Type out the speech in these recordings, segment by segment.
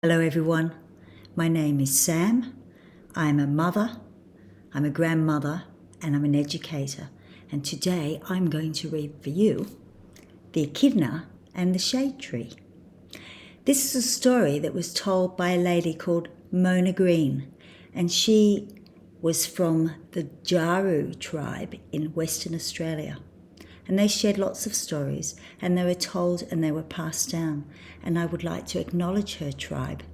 Hello everyone, my name is Sam. I'm a mother, I'm a grandmother, and I'm an educator. And today I'm going to read for you The Echidna and the Shade Tree. This is a story that was told by a lady called Mona Green, and she was from the Jaru tribe in Western Australia. And they shared lots of stories, and they were told and they were passed down. And I would like to acknowledge her tribe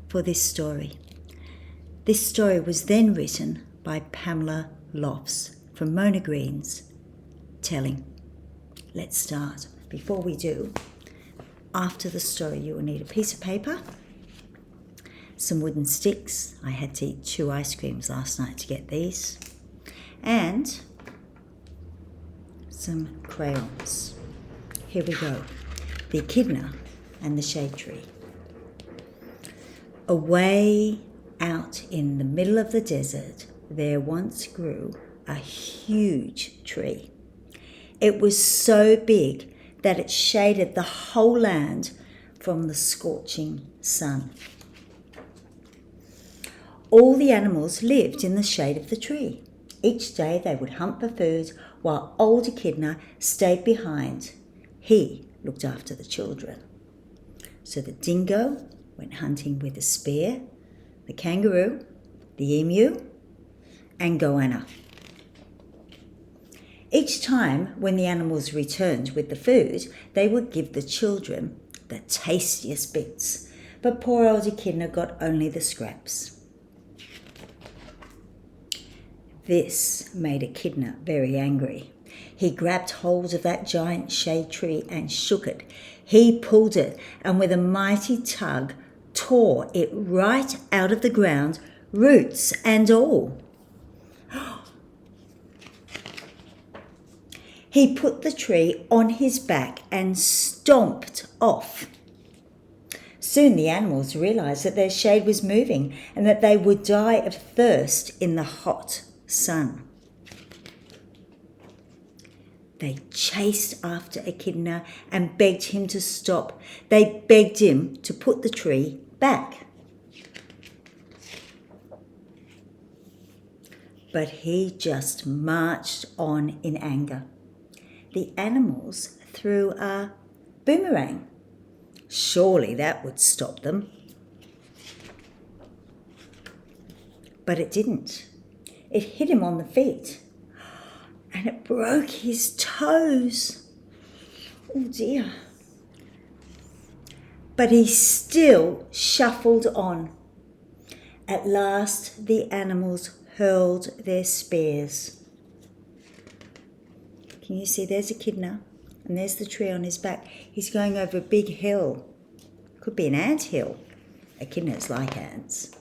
for this story. This story was then written by Pamela Lofts from Mona Green's telling. Let's start. Before we do, after the story you will need a piece of paper, some wooden sticks. I had to eat 2 ice creams last night to get these. And some crayons. Here we go. The Echidna and the Shade Tree. Away out in the middle of the desert, there once grew a huge tree. It was so big that it shaded the whole land from the scorching sun. All the animals lived in the shade of the tree. Each day they would hunt for food while old Echidna stayed behind. He looked after the children. So the dingo went hunting with a spear, the kangaroo, the emu, and goanna. Each time when the animals returned with the food, they would give the children the tastiest bits, but poor old Echidna got only the scraps. This made Echidna very angry. He grabbed hold of that giant shade tree and shook it. He pulled it and with a mighty tug tore it right out of the ground, roots and all. He put the tree on his back and stomped off. Soon the animals realized that their shade was moving and that they would die of thirst in the hot sun. They chased after Echidna and begged him to stop. They begged him to put the tree back. But he just marched on in anger. The animals threw a boomerang. Surely that would stop them. But it didn't. It hit him on the feet and it broke his toes. Oh dear. But he still shuffled on. At last the animals hurled their spears. Can you see there's Echidna and there's the tree on his back. He's going over a big hill. Could be an ant hill. Echidnas like ants.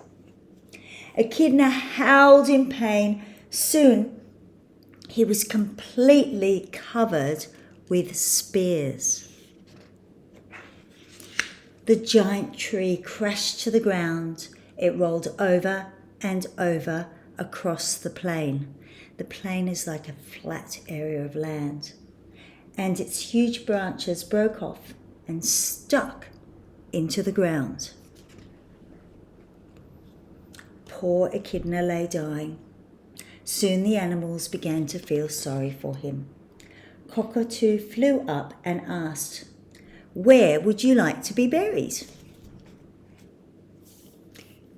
Echidna howled in pain. Soon he was completely covered with spears. The giant tree crashed to the ground. It rolled over and over across the plain. The plain is like a flat area of land. And its huge branches broke off and stuck into the ground. Poor Echidna lay dying. Soon the animals began to feel sorry for him. Cockatoo flew up and asked, "Where would you like to be buried?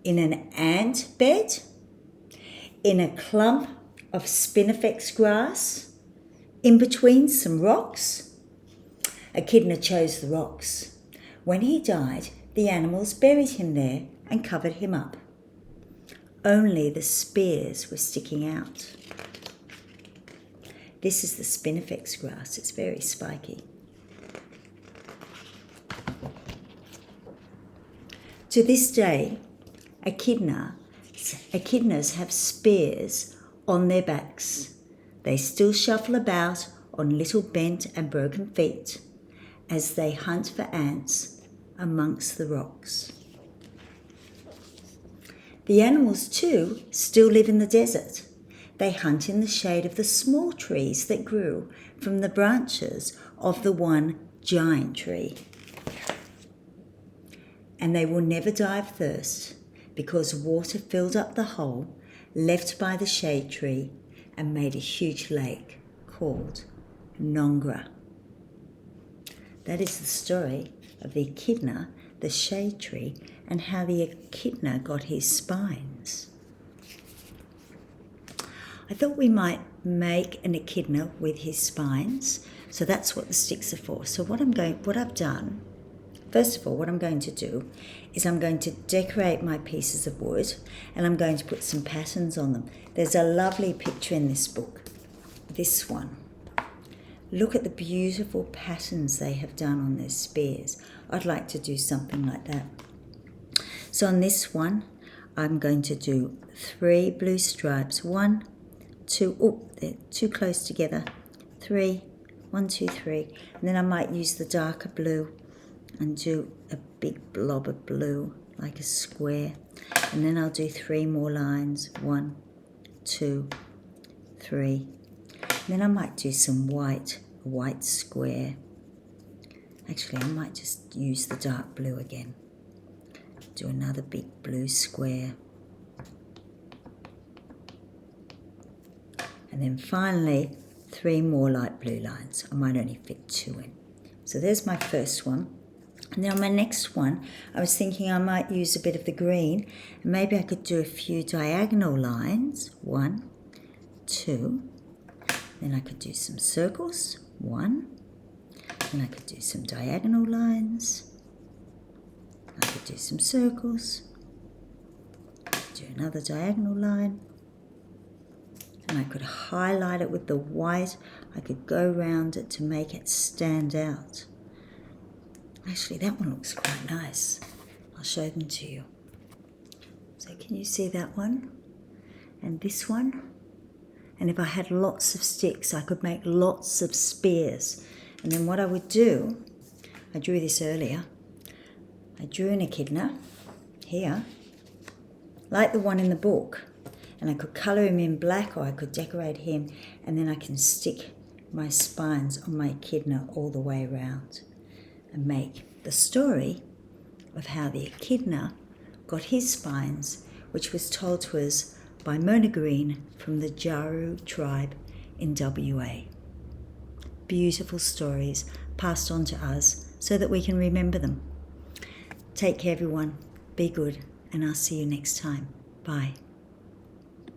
In an ant bed? In a clump of spinifex grass? In between some rocks?" Echidna chose the rocks. When he died, the animals buried him there and covered him up. Only the spears were sticking out. This is the spinifex grass. It's very spiky. To this day, echidnas have spears on their backs. They still shuffle about on little bent and broken feet as they hunt for ants amongst the rocks. The animals, too, still live in the desert. They hunt in the shade of the small trees that grew from the branches of the one giant tree. and they will never die of thirst, because water filled up the hole left by the shade tree and made a huge lake called Nongra. That is the story of the echidna, the shade tree, and how the echidna got his spines. I thought we might make an echidna with his spines, so that's what the sticks are for. So what I've done, first of all, what I'm going to do is I'm going to decorate my pieces of wood, and I'm going to put some patterns on them. There's a lovely picture in this book, this one. Look at the beautiful patterns they have done on their spears. I'd like to do something like that. So on this one, I'm going to do 3 blue stripes. 1, 2, oh, they're too close together. 3, 1, 2, 3. And then I might use the darker blue and do a big blob of blue, like a square. And then I'll do 3 more lines. 1, 2, 3. Then I might do some white, a white square. Actually, I might just use the dark blue again. Do another big blue square. And then finally, 3 more light blue lines. I might only fit 2 in. So there's my first one. And then on my next one, I was thinking I might use a bit of the green. And maybe I could do a few diagonal lines. 1, 2. Then I could do some circles, 1. Then I could do some diagonal lines. I could do some circles. Do another diagonal line. And I could highlight it with the white. I could go around it to make it stand out. Actually, that one looks quite nice. I'll show them to you. So can you see that one? And this one? And if I had lots of sticks, I could make lots of spears. And then what I would do, I drew this earlier. I drew an echidna here, like the one in the book. And I could colour him in black, or I could decorate him, and then I can stick my spines on my echidna all the way around and make the story of how the echidna got his spines, which was told to us by Mona Green from the Jaru tribe in WA. Beautiful stories passed on to us so that we can remember them. Take care, everyone. Be good, and I'll see you next time. Bye.